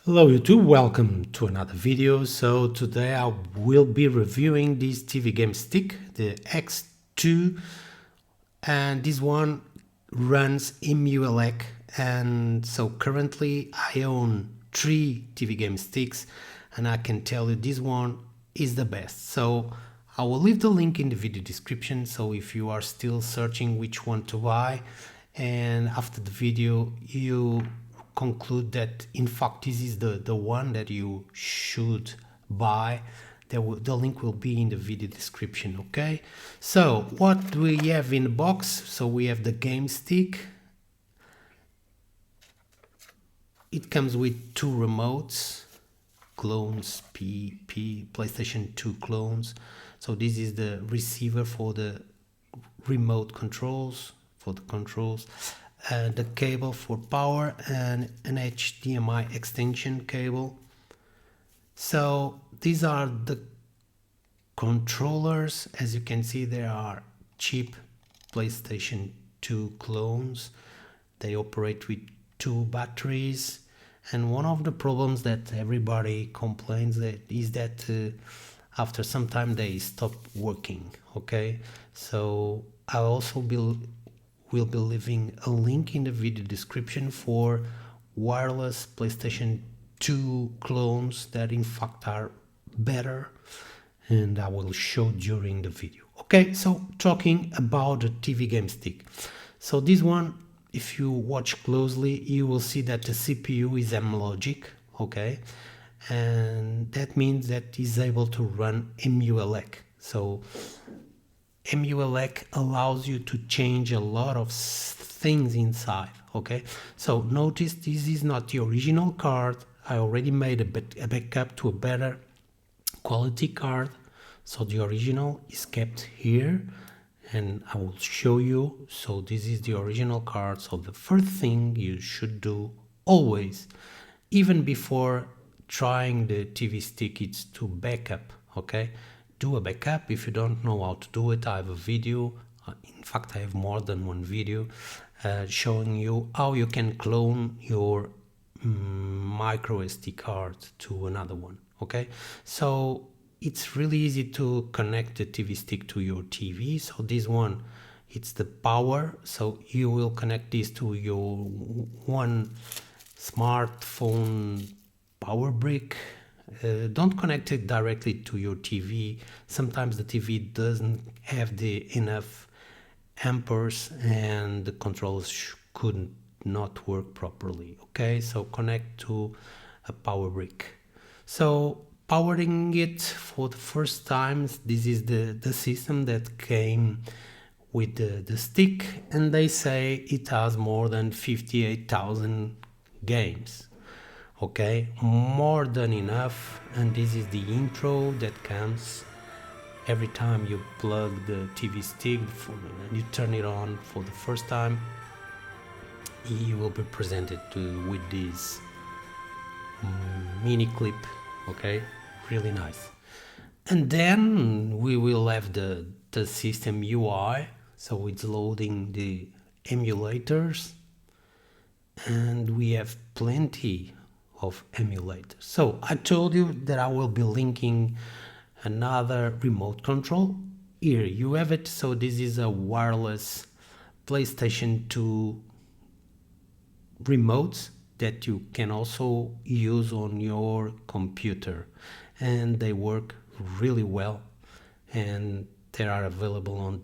Hello YouTube, welcome to another video. So today I will be reviewing this TV game stick, the X2, and this one runs Emuelec. And so currently I own 3 TV game sticks, and I can tell you this one is the best. So I will leave the link in the video description, so if you are still searching which one to buy, and after the video you conclude that in fact this is the one that you should buy, the link will be in the video description. Okay, so what do we have in the box? So we have the game stick. It comes with 2 remotes, clones, PlayStation 2 clones. So this is the receiver for the remote controls, the cable for power, and an HDMI extension cable. So these are the controllers. As you can see, there are cheap PlayStation 2 clones. They operate with 2 batteries, and one of the problems that everybody complains that is that after some time they stop working. Okay, so I also will be leaving a link in the video description for wireless PlayStation 2 clones that in fact are better, and I will show during the video. Okay, so talking about the TV game stick. So this one, if you watch closely, you will see that the CPU is Amlogic, okay, and that means that it's able to run Emuelec. So Emuelec allows you to change a lot of things inside. Okay, so notice this is not the original card. I already made a backup to a better quality card, so the original is kept here, and I will show you. So this is the original card. So the first thing you should do always, even before trying the TV stick, is to backup. Okay, do a backup. If you don't know how to do it, I have a video. In fact, I have more than one video showing you how you can clone your micro SD card to another one. Okay, so it's really easy to connect the TV stick to your TV. So this one, it's the power. So you will connect this to your one smartphone power brick. Don't connect it directly to your TV. Sometimes the TV doesn't have the enough amperes and the controls could not work properly. Okay, so connect to a power brick. So powering it for the first time, this is the system that came with the stick, and they say it has more than 58,000 games. Okay, more than enough. And this is the intro that comes every time you plug the TV stick and you turn it on for the first time. You will be presented with this mini clip. Okay, really nice. And then we will have the system UI. So it's loading the emulators, and we have plenty of emulators. So I told you that I will be linking another remote control. Here you have it. So this is a wireless PlayStation 2 remote that you can also use on your computer, and they work really well, and they are available on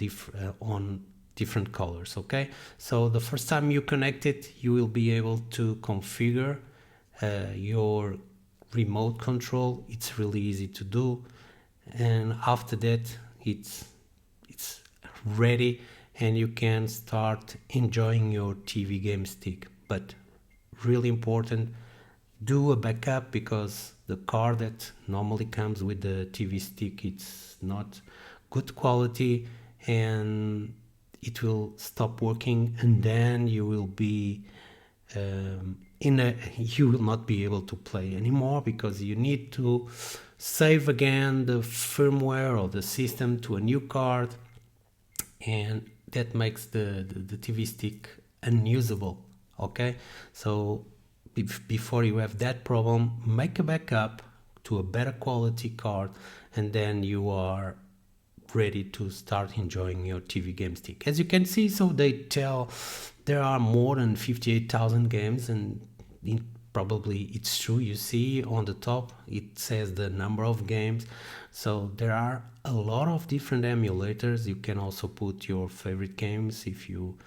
different colors. Okay, so the first time you connect it, you will be able to configure your remote control. It's really easy to do, and after that it's ready, and you can start enjoying your TV game stick. But really important, do a backup, because the card that normally comes with the TV stick, it's not good quality, and it will stop working, and then you will be you will not be able to play anymore, because you need to save again the firmware or the system to a new card, and that makes the TV stick unusable. Okay, so before you have that problem, make a backup to a better quality card, and then you are ready to start enjoying your TV game stick. As you can see, so they tell there are more than 58,000 games, and probably it's true. You see on the top it says the number of games, so there are a lot of different emulators. You can also put your favorite games. If you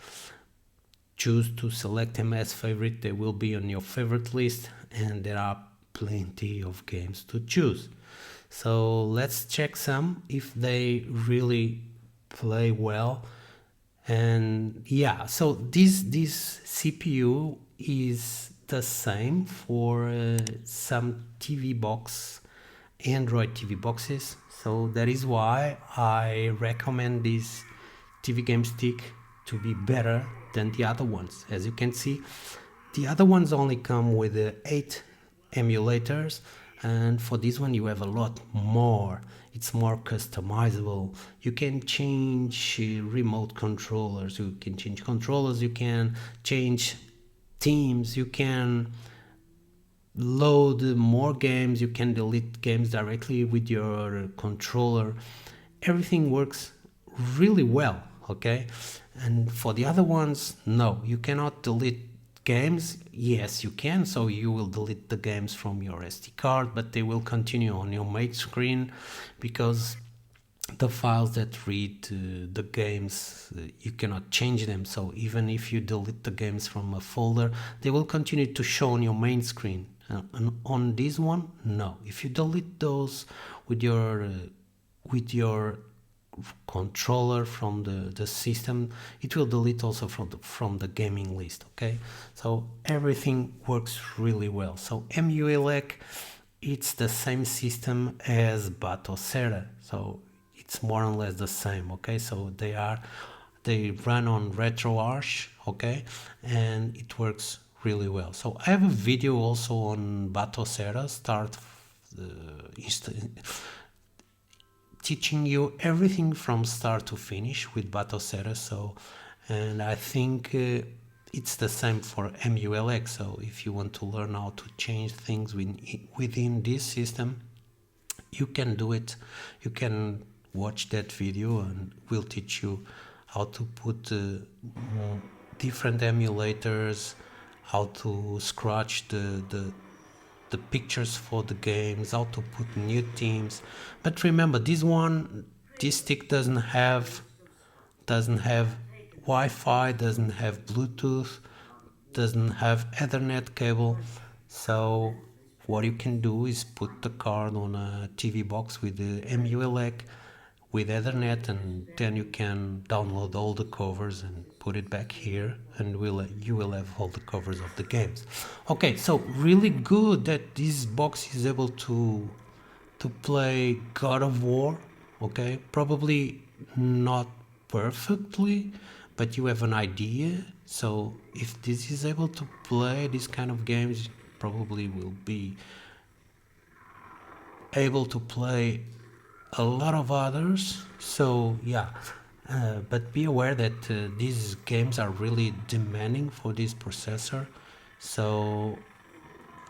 choose to select them as favorite, they will be on your favorite list, and there are plenty of games to choose. So let's check some if they really play well. And yeah, so this CPU is the same for some TV box, Android TV boxes. So that is why I recommend this TV game stick to be better than the other ones. As you can see, the other ones only come with 8 emulators, and for this one you have a lot more. It's more customizable. You can change remote controllers, you can change controllers, you can change themes, you can load more games, you can delete games directly with your controller. Everything works really well, okay? And for the other ones, no, you cannot delete games. Yes, you can, so you will delete the games from your SD card, but they will continue on your main screen, because the files that read the games, you cannot change them. So even if you delete the games from a folder, they will continue to show on your main screen. And on this one, no. If you delete those with your controller from the system, it will delete also from the gaming list, okay? So everything works really well. So Emuelec, it's the same system as Batocera, so it's more or less the same, okay? So they run on RetroArch, okay, and it works really well. So I have a video also on Batocera, teaching you everything from start to finish with Batocera. So, and I think it's the same for Emuelec. So if you want to learn how to change things within this system, you can do it. You can watch that video, and we'll teach you how to put different emulators, how to scratch the pictures for the games, how to put new themes. But remember, this stick doesn't have Wi-Fi, doesn't have Bluetooth, doesn't have Ethernet cable. So what you can do is put the card on a TV box with the Emuelec with Ethernet, and then you can download all the covers and put it back here, and you will have all the covers of the games. Okay, so really good that this box is able to play God of War. Okay, probably not perfectly, but you have an idea. So if this is able to play this kind of games, probably will be able to play a lot of others. So yeah, but be aware that these games are really demanding for this processor. So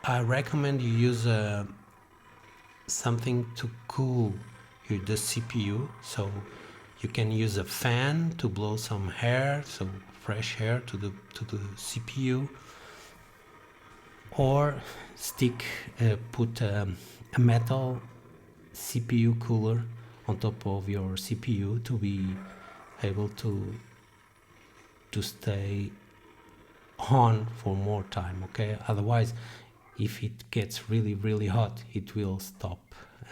I recommend you use something to cool the CPU. So you can use a fan to blow some air, so fresh air to the CPU, or put a metal CPU cooler on top of your CPU to be able to stay on for more time, okay? Otherwise, if it gets really hot, it will stop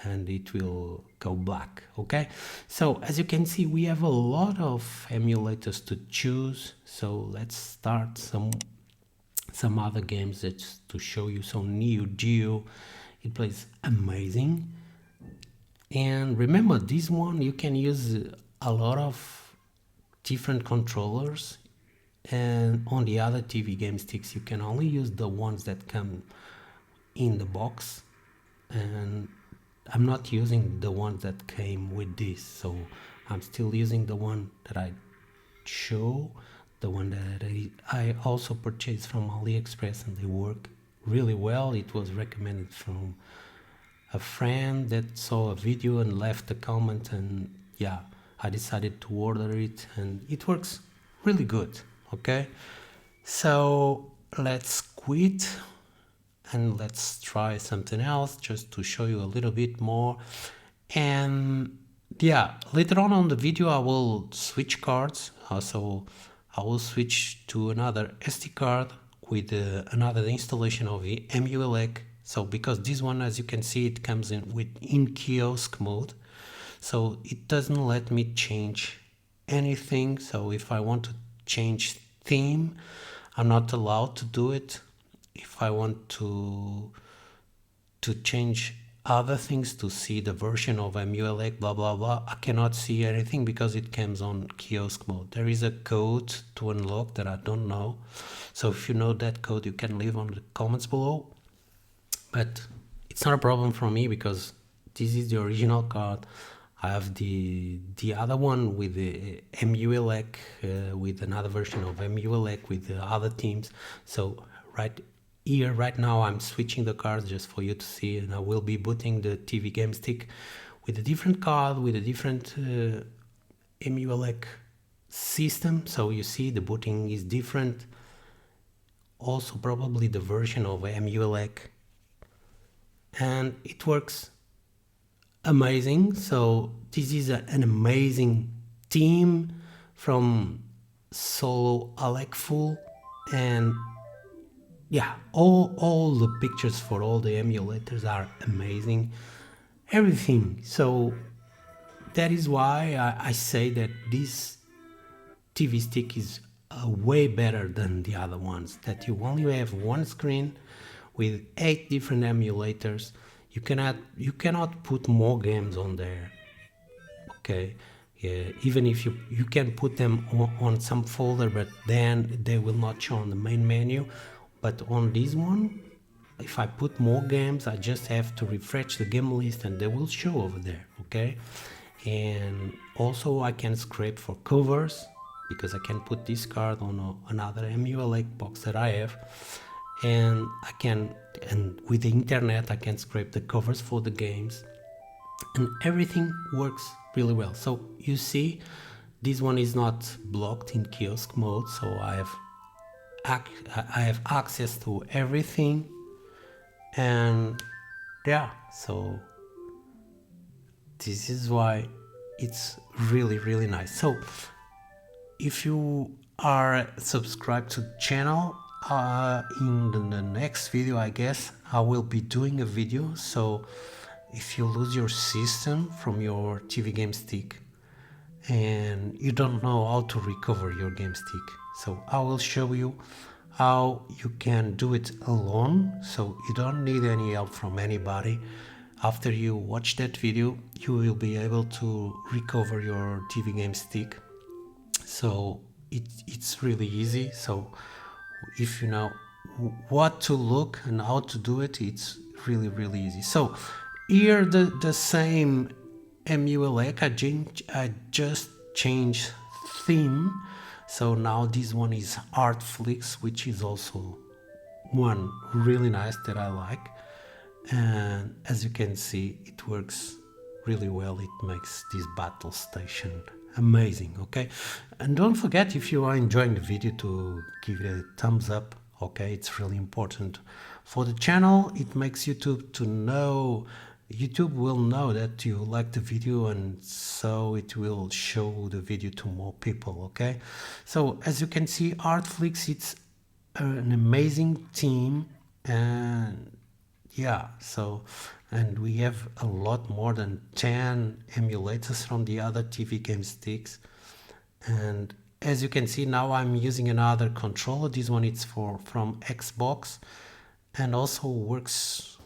and it will go black, okay? So as you can see, we have a lot of emulators to choose. So let's start some other games just to show you. So Neo Geo, it plays amazing. And remember, this one you can use a lot of different controllers, and on the other TV game sticks you can only use the ones that come in the box, and I'm not using the ones that came with this, so I'm still using the one that I show, the one that I also purchased from AliExpress, and they work really well. It was recommended from a friend that saw a video and left a comment, and yeah, I decided to order it, and it works really good. Okay, so let's quit and let's try something else just to show you a little bit more. And yeah, later on the video I will switch cards. So I will switch to another SD card with another installation of the Emuelec. So because this one, as you can see, it comes in kiosk mode, so it doesn't let me change anything. So if I want to change theme, I'm not allowed to do it. If I want to change other things, to see the version of Emuelec, blah blah blah, I cannot see anything because it comes on kiosk mode. There is a code to unlock that I don't know, so if you know that code, you can leave on the comments below. But it's not a problem for me because this is the original card. I have the other one with the Emuelec, with another version of Emuelec with the other teams. So right here, right now, I'm switching the cards just for you to see, and I will be booting the TV game stick with a different card, with a different Emuelec system. So you see the booting is different. Also probably the version of Emuelec, and it works amazing. So this is an amazing team from Solo Alec Full, and yeah, all the pictures for all the emulators are amazing, everything. So that is why I say that this TV stick is way better than the other ones, that you only have one screen with 8 different emulators. You cannot put more games on there. Okay, yeah, even if you can put them on some folder, but then they will not show on the main menu. But on this one, if I put more games, I just have to refresh the game list and they will show over there. Okay, and also I can scrape for covers because I can put this card on another Emuelec box that I have, and with the internet I can scrape the covers for the games, and everything works really well. So you see, this one is not blocked in kiosk mode, so I have access to everything. And yeah, so this is why it's really nice. So if you are subscribed to the channel, in the next video, I guess I will be doing a video. So if you lose your system from your TV game stick and you don't know how to recover your game stick, so I will show you how you can do it alone, so you don't need any help from anybody. After you watch that video, you will be able to recover your TV game stick. So it's really easy. So if you know what to look and how to do it, it's really easy. So here the same Emuelec, I just changed theme. So now this one is Artflix, which is also one really nice that I like. And as you can see, it works really well. It makes this battle station amazing. Okay, and don't forget, if you are enjoying the video, to give it a thumbs up. Okay, it's really important for the channel. It makes YouTube will know that you like the video, and so it will show the video to more people. Okay, so as you can see, Artflix, it's an amazing team. And yeah, so, and we have a lot more than 10 emulators from the other TV game sticks. And as you can see, now I'm using another controller. This one is from Xbox, and also works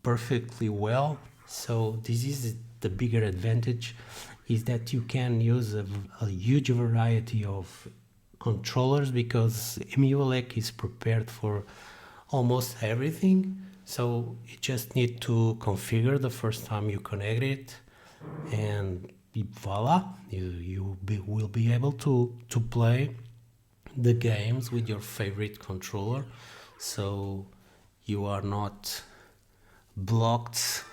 perfectly well. So this is the bigger advantage, is that you can use a huge variety of controllers, because Emuelec is prepared for almost everything. So you just need to configure the first time you connect it, and voila, you will be able to play the games with your favorite controller. So you are not blocked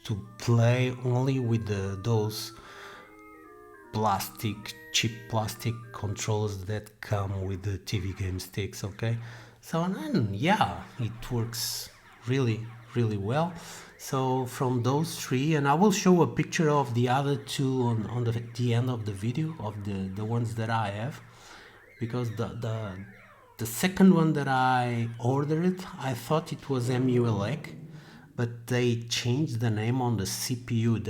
to play only with those cheap plastic controllers that come with the TV game sticks. Okay, so then yeah, it works really well. So from those three, and I will show a picture of the other two on the end of the video of the ones that I have, because the second one that I ordered, I thought it was Emuelec, but they changed the name on the CPU.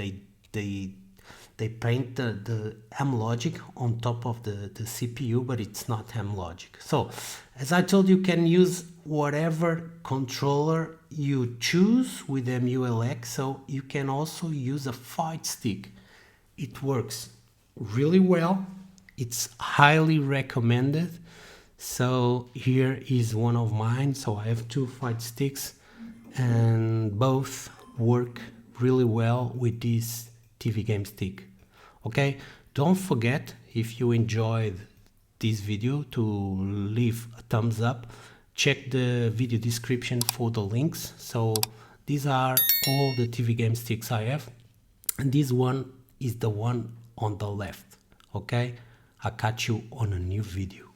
They paint the Amlogic on top of the CPU, but it's not Amlogic. So as I told you, can use whatever controller you choose with Emuelec. So you can also use a fight stick. It works really well. It's highly recommended. So here is one of mine. So I have two fight sticks and both work really well with this TV game stick. Okay, don't forget, if you enjoyed this video, to leave a thumbs up. Check the video description for the links. So these are all the TV game sticks I have, and this one is the one on the left. Okay, I'll catch you on a new video.